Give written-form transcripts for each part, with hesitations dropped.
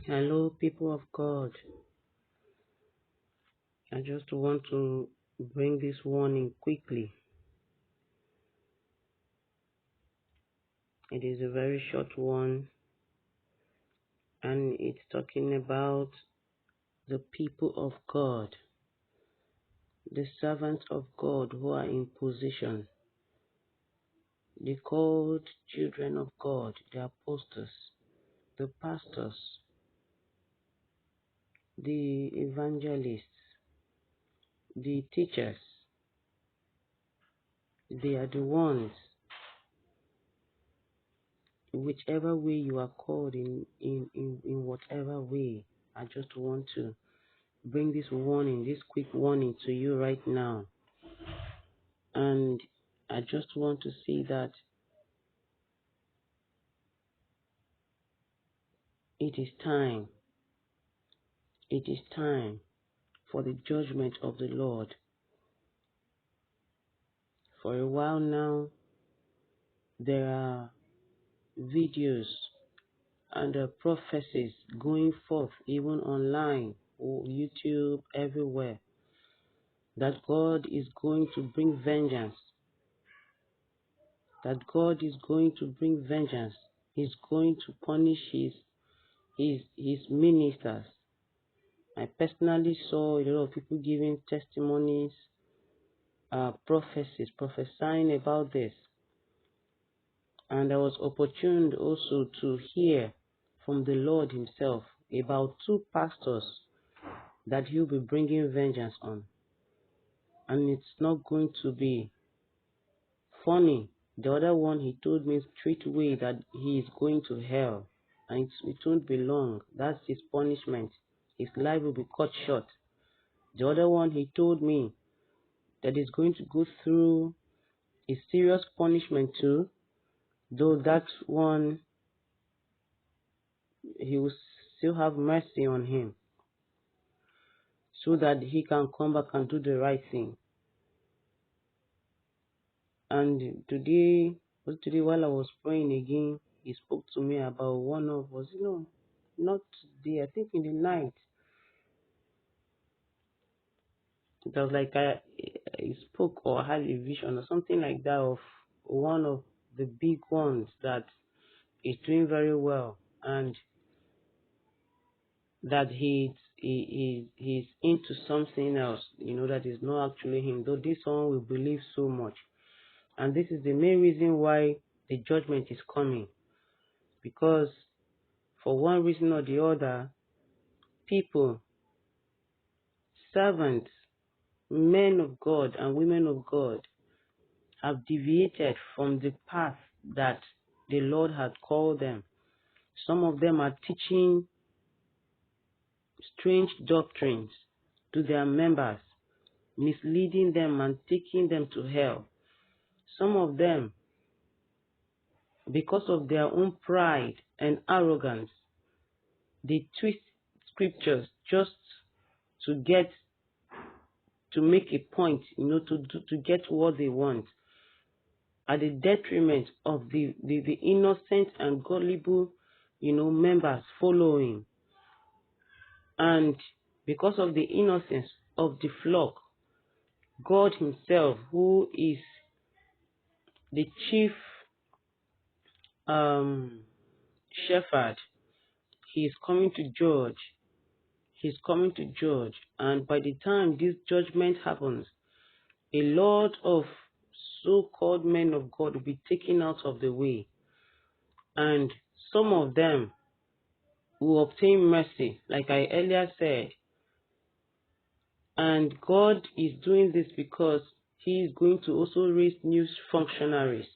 Hello, people of God. I just want to bring this warning quickly. It is a very short one, and it's talking about the people of God, the servants of God who are in position, the called children of God, the apostles, the pastors, the evangelists, the teachers. They are the ones, whichever way you are called in whatever way. I just want to bring this warning, this quick warning to you right now. And I just want to say that it is time. It is time for the judgment of the Lord. For a while now, there are videos and prophecies going forth, even online, or YouTube, everywhere, that God is going to bring vengeance. That God is going to bring vengeance. He's going to punish his ministers. I personally saw a lot of people giving testimonies, prophecies, prophesying about this. And I was opportune also to hear from the Lord himself about two pastors that he'll be bringing vengeance on. And it's not going to be funny. The other one, he told me straightway that he is going to hell. And it won't be long. That's his punishment. His life will be cut short. The other one, he told me that he's going to go through a serious punishment too, though that one, he will still have mercy on him so that he can come back and do the right thing. And today while I was praying again, he spoke to me about one of us, not today, I think in the night. It was like I spoke or had a vision or something like that of one of the big ones that is doing very well, and that he's into something else, that is not actually him, though this one will believe so much. And this is the main reason why the judgment is coming, because for one reason or the other, people, servants, men of God and women of God have deviated from the path that the Lord had called them. Some of them are teaching strange doctrines to their members, misleading them and taking them to hell. Some of them, because of their own pride and arrogance, they twist scriptures just to make a point, to get what they want, at the detriment of the innocent and gullible, members following. And because of the innocence of the flock, God himself, who is the chief shepherd, he is coming to judge. He's coming to judge. And by the time this judgment happens, a lot of so-called men of God will be taken out of the way. And some of them will obtain mercy, like I earlier said. And God is doing this because he is going to also raise new functionaries.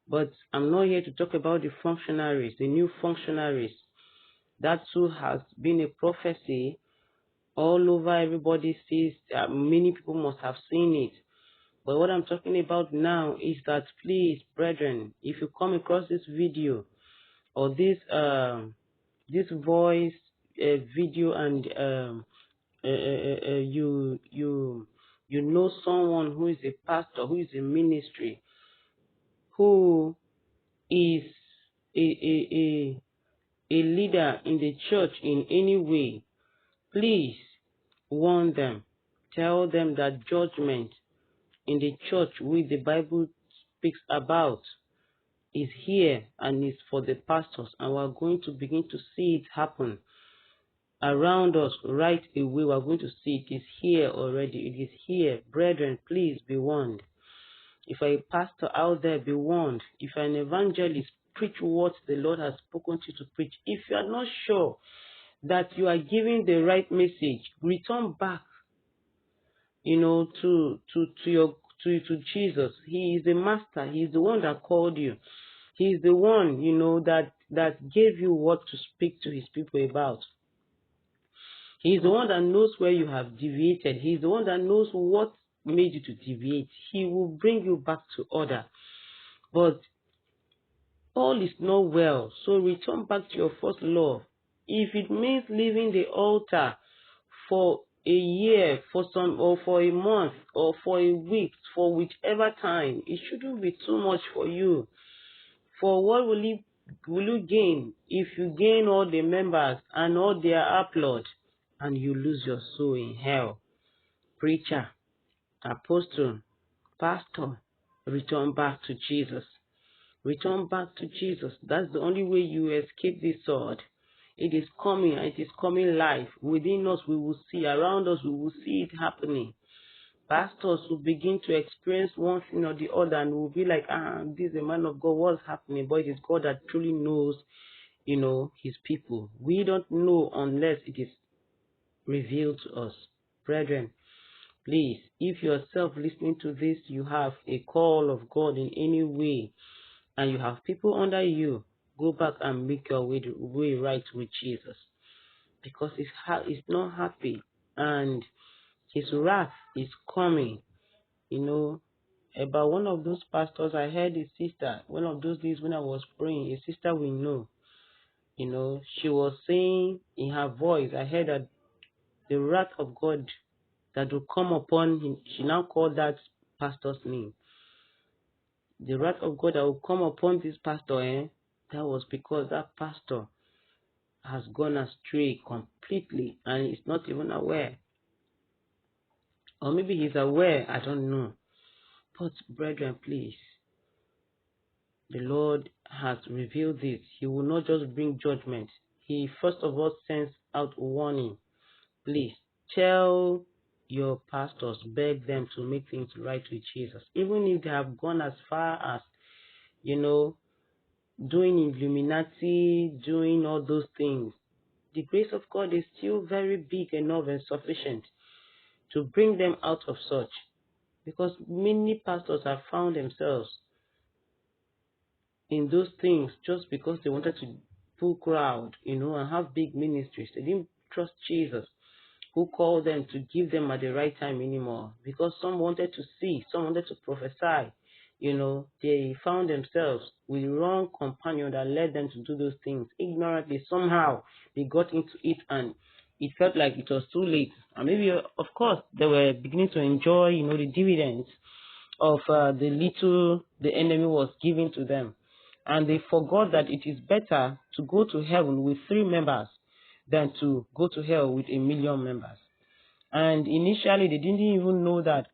But I'm not here to talk about the functionaries, the new functionaries. That too has been a prophecy all over. Everybody sees, many people must have seen it. But what I'm talking about now is that, please, brethren, if you come across this video or this voice video, and you know someone who is a pastor, who is in ministry, who is a a leader in the church in any way, please warn them. Tell them that judgment in the church which the Bible speaks about is here and is for the pastors, and we're going to begin to see it happen around us right away. We're going to see it is here already. It is here. Brethren, please be warned. If you're a pastor out there, be warned. If you're an evangelist, preach what the Lord has spoken to you to preach. If you are not sure that you are giving the right message, return back, to Jesus. He is the master. He is the one that called you. He is the one, that gave you what to speak to his people about. He is the one that knows where you have deviated. He is the one that knows what made you to deviate. He will bring you back to order. But all is not well. So return back to your first love. If it means leaving the altar for a year, or for a month, or for a week, for whichever time, it shouldn't be too much for you. For what will you gain if you gain all the members and all their applaud, and you lose your soul in hell? Preacher, apostle, pastor, return back to Jesus. Return back to Jesus. That's the only way you escape this sword. It is coming, and it is coming live. Within us, we will see. Around us, we will see it happening. Pastors will begin to experience one thing or the other, and will be like, this is a man of God, what's happening? But it is God that truly knows, his people. We don't know unless it is revealed to us. Brethren, please, if yourself listening to this, you have a call of God in any way, and you have people under you, go back and make your way right with Jesus. Because he's not happy, and his wrath is coming. About one of those pastors, I heard a sister, one of those days when I was praying, a sister we know, she was saying in her voice, I heard that the wrath of God that will come upon him, she now called that pastor's name. The wrath of God that will come upon this pastor, that was because that pastor has gone astray completely and is not even aware. Or maybe he's aware, I don't know. But brethren, please, the Lord has revealed this. He will not just bring judgment. He first of all sends out warning. Please, tell your pastors, beg them to make things right with Jesus. Even if they have gone as far as, doing Illuminati, doing all those things, the grace of God is still very big enough and sufficient to bring them out of such. Because many pastors have found themselves in those things just because they wanted to pull crowd, and have big ministries. They didn't trust Jesus, who called them, to give them at the right time anymore. Because some wanted to see, some wanted to prophesy. They found themselves with the wrong companion that led them to do those things. Ignorantly, somehow, they got into it, and it felt like it was too late. And maybe, of course, they were beginning to enjoy, the dividends of the little the enemy was giving to them. And they forgot that it is better to go to heaven with 3 members than to go to hell with 1 million members. And initially, they didn't even know that,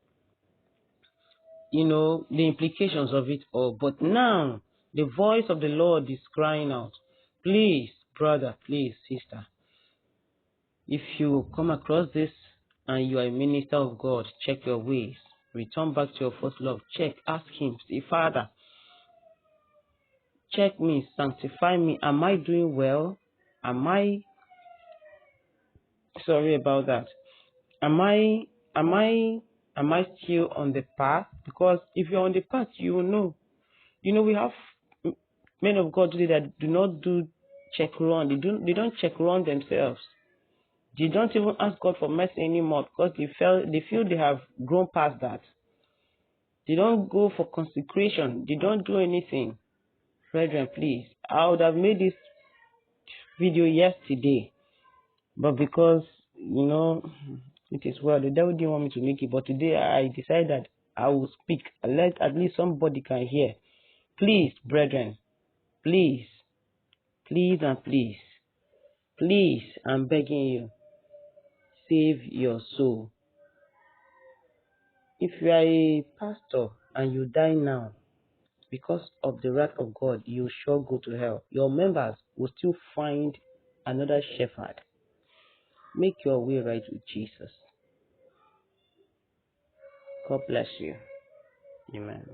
the implications of it all. But now, the voice of the Lord is crying out, please, brother, please, sister, if you come across this and you are a minister of God, check your ways. Return back to your first love. Check, ask him, say, Father, check me, sanctify me. Am I doing well? Sorry about that. Am I still on the path? Because if you're on the path, you will know. We have men of God today that do not do check run. They don't check run themselves. They don't even ask God for mercy anymore because they feel they have grown past that. They don't go for consecration. They don't do anything. Brethren, please, I would have made this video yesterday, but because, it is well, the devil didn't want me to make it, but today I decided that I will speak, at least somebody can hear. Please, brethren, please and please, Please, I'm begging you, save your soul. If you are a pastor and you die now, because of the wrath of God, you shall go to hell. Your members will still find another shepherd. Make your way right with Jesus. God bless you. Amen.